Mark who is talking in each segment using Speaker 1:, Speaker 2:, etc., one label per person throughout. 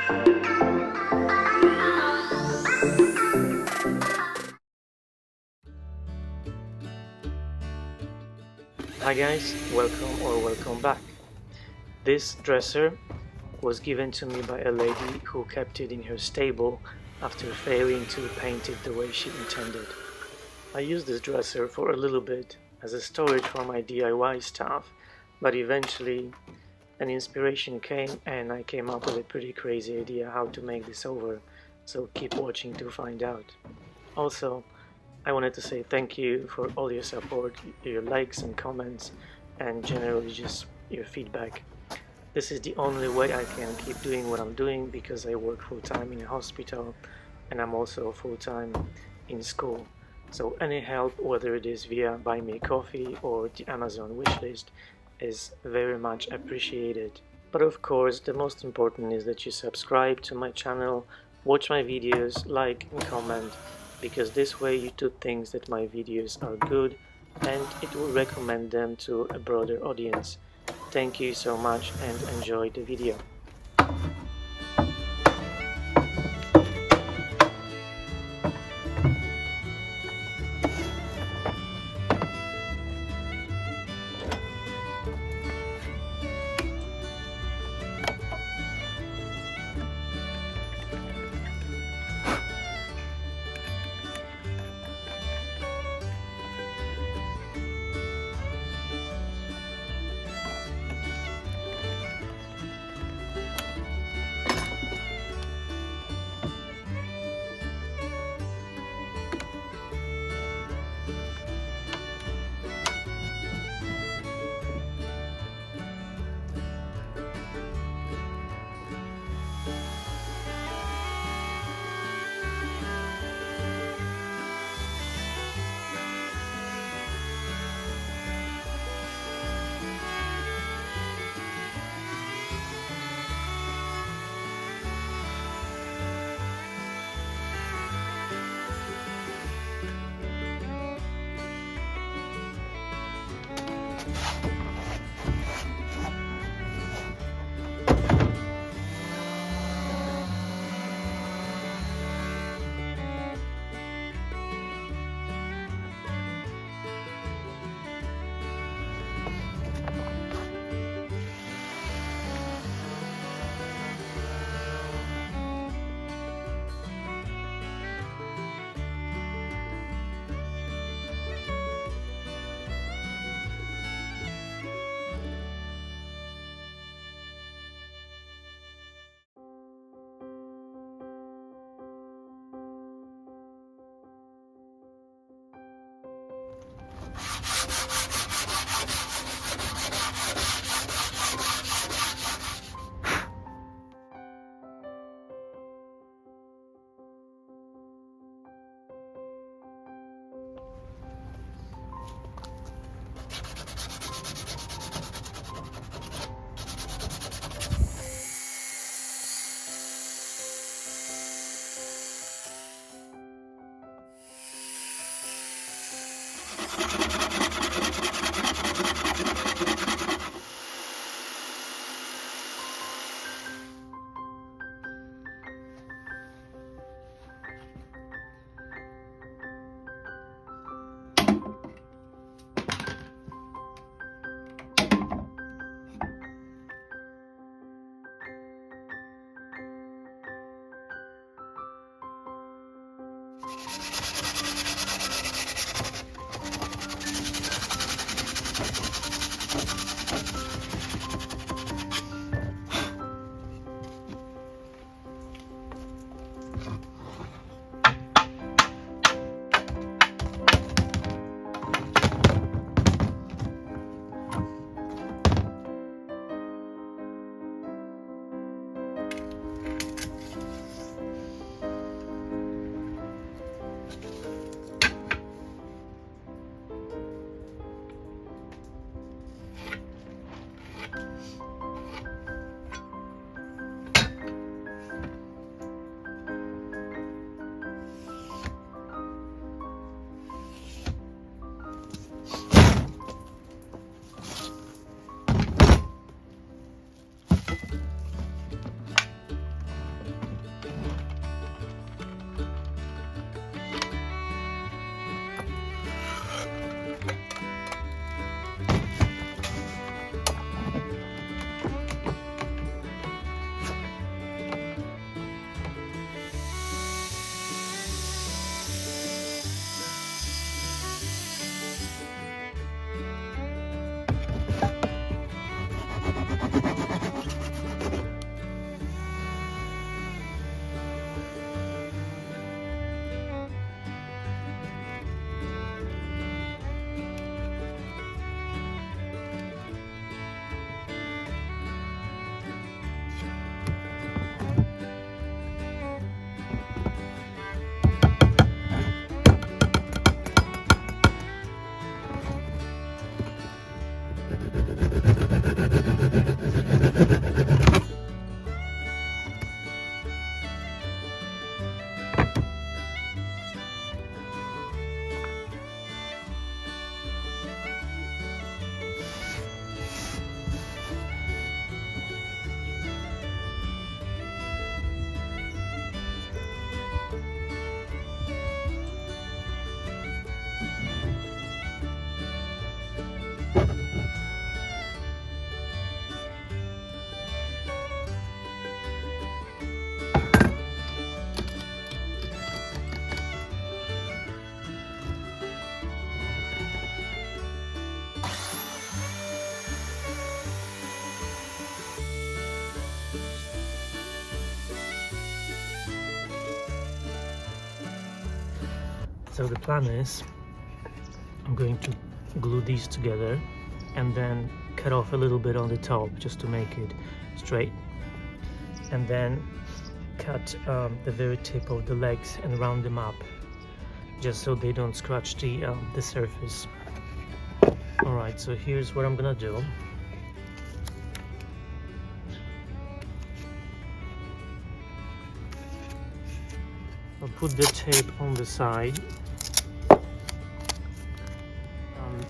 Speaker 1: Hi guys, welcome back. This dresser was given to me by a lady who kept it in her stable after failing to paint it the way she intended. I used this dresser for a little bit as a storage for my DIY stuff, but eventually an inspiration came and I came up with a pretty crazy idea how to make this over, so keep watching to find out. Also, I wanted to say thank you for all your support, your likes and comments, and generally just your feedback. This is the only way I can keep doing what I'm doing because I work full-time in a hospital and I'm also full-time in school. So any help, whether it is via Buy Me Coffee or the Amazon wishlist, is very much appreciated. But of course, the most important is that you subscribe to my channel, watch my videos, like and comment, because this way YouTube thinks that my videos are good and it will recommend them to a broader audience. Thank you so much and enjoy the video. So the plan is I'm going to glue these together and then cut off a little bit on the top just to make it straight, and then cut the very tip of the legs and round them up just so they don't scratch the surface. Alright, so here's what I'm gonna do. I'll put the tape on the side.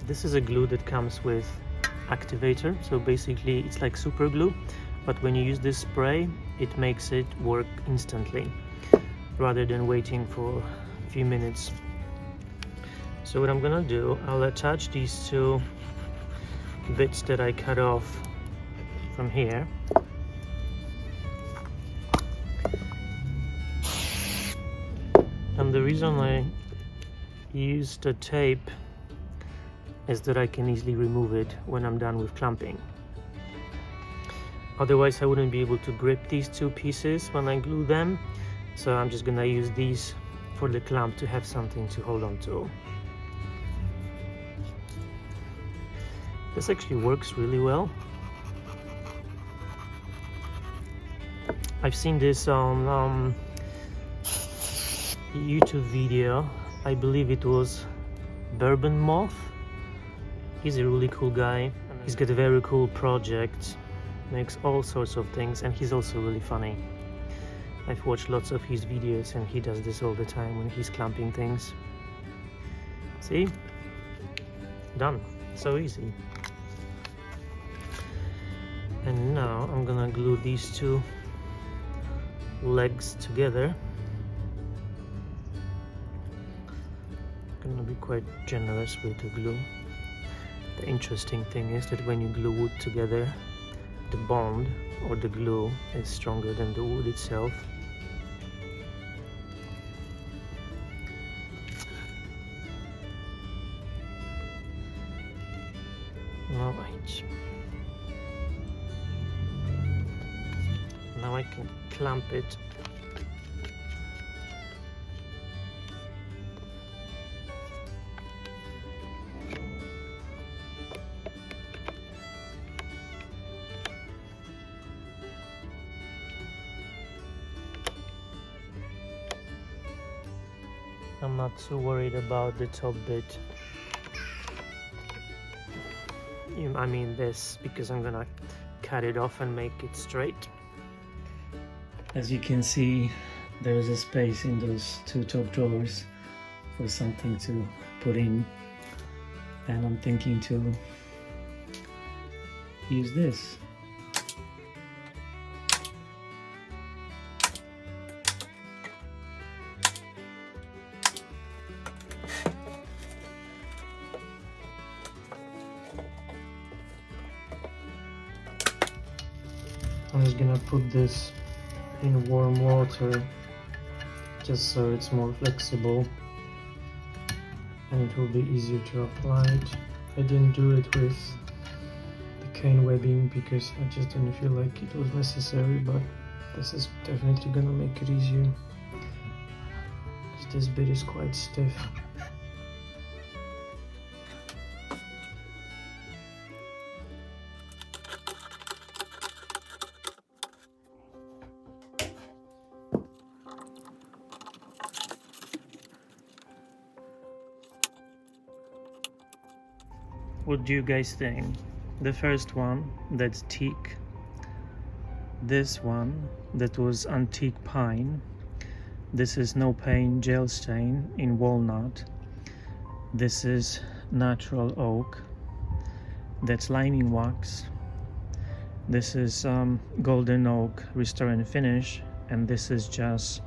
Speaker 1: This is a glue that comes with activator, so basically it's like super glue, but when you use this spray it makes it work instantly rather than waiting for a few minutes. So what I'm gonna do, I'll attach these two bits that I cut off from here. And the reason I use the tape is that I can easily remove it when I'm done with clamping. Otherwise I wouldn't be able to grip these two pieces when I glue them, so I'm just gonna use these for the clamp to have something to hold on to. This actually works really well. I've seen this on YouTube video. I believe it was Bourbon Moth. He's a really cool guy. He's got a very cool project, makes all sorts of things, and he's also really funny. I've watched lots of his videos and he does this all the time when he's clamping things. See? Done. So easy. And now I'm gonna glue these two legs together. I'm gonna be quite generous with the glue. The interesting thing is that when you glue wood together, the bond or the glue is stronger than the wood itself. Alright. Now I can clamp it. I'm not too worried about the top bit. I mean this, because I'm gonna cut it off and make it straight. As you can see, there's a space in those two top drawers for something to put in, and I'm thinking to use this. I'm just gonna put this in warm water just so it's more flexible and it will be easier to apply it. I didn't do it with the cane webbing because I just didn't feel like it was necessary, but this is definitely gonna make it easier because this bit is quite stiff. What do you guys think? The first one, that's teak. This one, that was antique pine. This is no paint gel stain in walnut. This is natural oak. That's lining wax. This is golden oak restore and finish, and this is just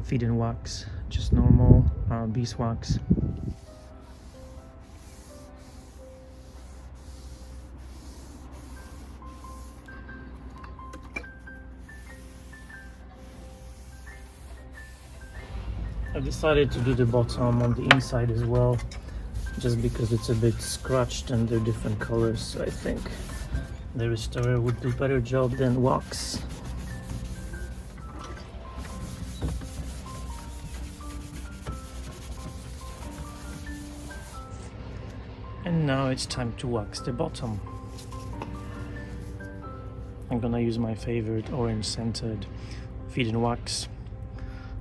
Speaker 1: feed and wax, just normal beeswax. I decided to do the bottom on the inside as well, just because it's a bit scratched and they're different colors, so I think the restorer would do a better job than wax. And now it's time to wax the bottom. I'm gonna use my favorite orange scented Feed and Wax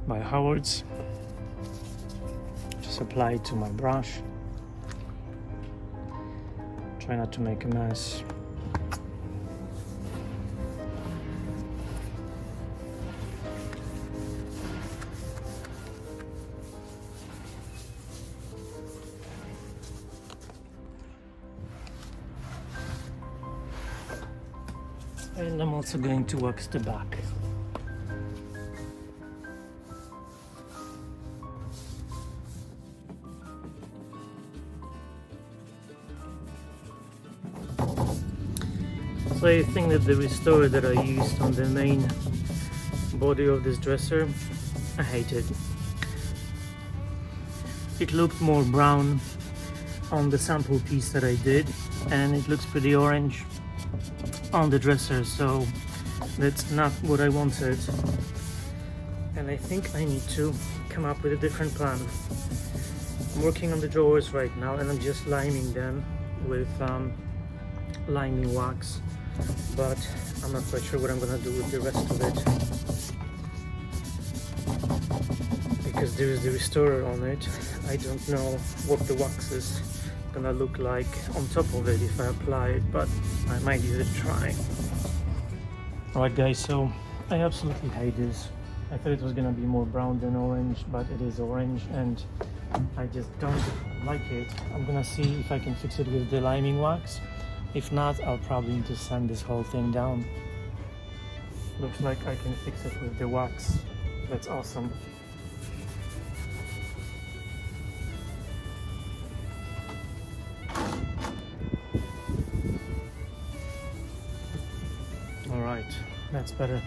Speaker 1: by Howard's. Just apply it to my brush. Try not to make a mess. And I'm also going to wax the back. So I think that the restorer that I used on the main body of this dresser, I hate it. It looked more brown on the sample piece that I did, and it looks pretty orange on the dresser, so that's not what I wanted. And I think I need to come up with a different plan. I'm working on the drawers right now, and I'm just liming them with liming wax, but I'm not quite sure what I'm gonna do with the rest of it, because there is the restorer on it. I don't know what the wax is gonna look like on top of it if I apply it, but I might give it a try. Alright guys, so I absolutely hate this. I thought it was gonna be more brown than orange, but it is orange and I just don't like it. I'm gonna see if I can fix it with the liming wax. If not, I'll probably need to sand this whole thing down. Looks like I can fix it with the wax. That's awesome. Alright, that's better.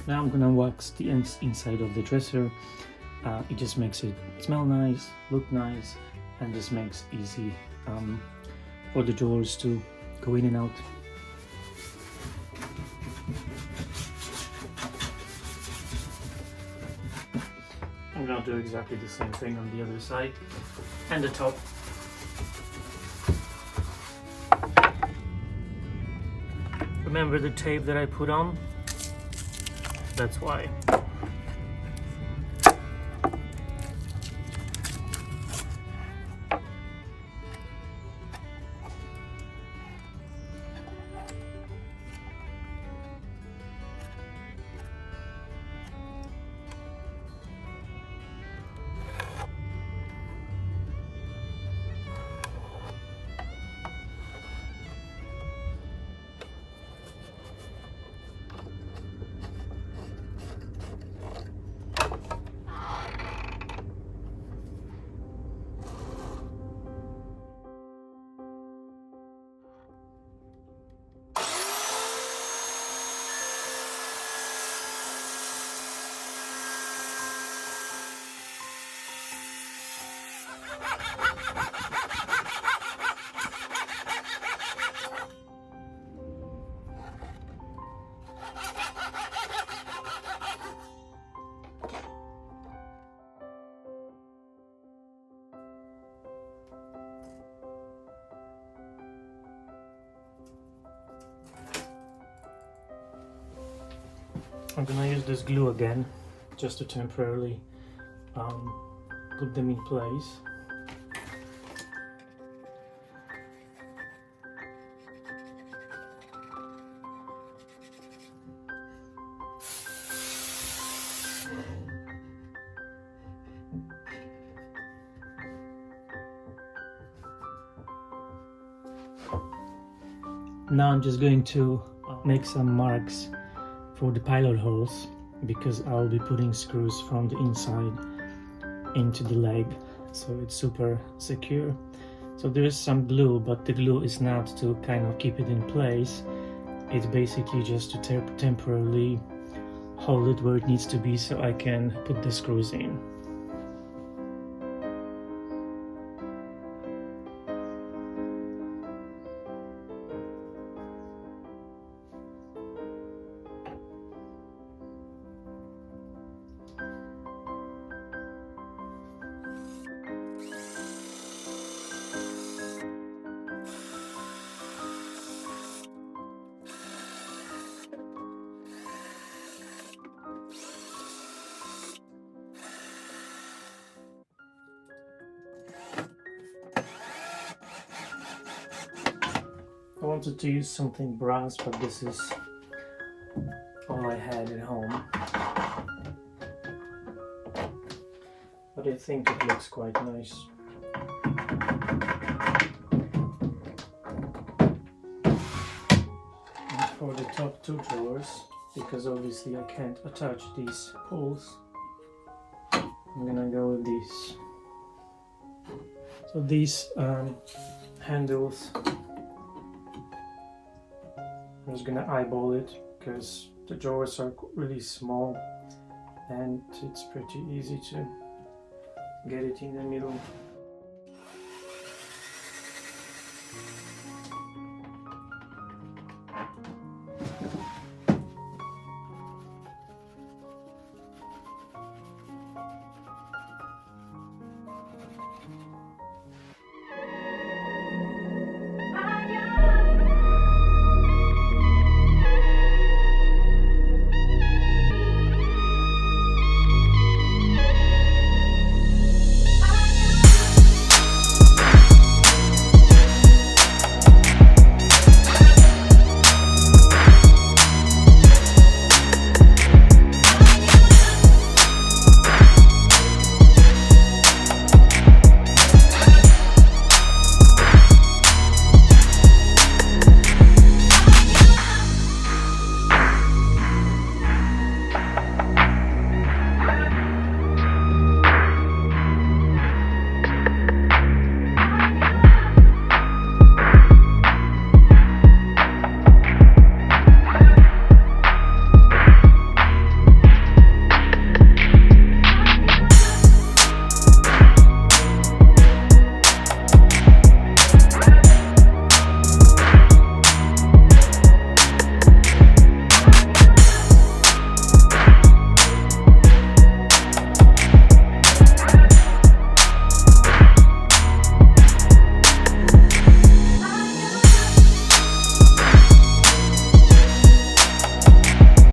Speaker 1: Now I'm gonna wax the inside of the dresser. It just makes it smell nice, look nice, and just makes easy for the drawers to go in and out. I'm gonna do exactly the same thing on the other side and the top. Remember the tape that I put on? That's why. I'm gonna use this glue again, just to temporarily put them in place. Now I'm just going to make some marks for the pilot holes, because I'll be putting screws from the inside into the leg, so it's super secure. So there is some glue, but the glue is not to kind of keep it in place. It's basically just to temporarily hold it where it needs to be so I can put the screws in. I wanted to use something brass, but this is all I had at home. But I think it looks quite nice. And for the top two drawers, because obviously I can't attach these pulls, I'm gonna go with these. So these handles, I'm just gonna eyeball it because the drawers are really small and it's pretty easy to get it in the middle.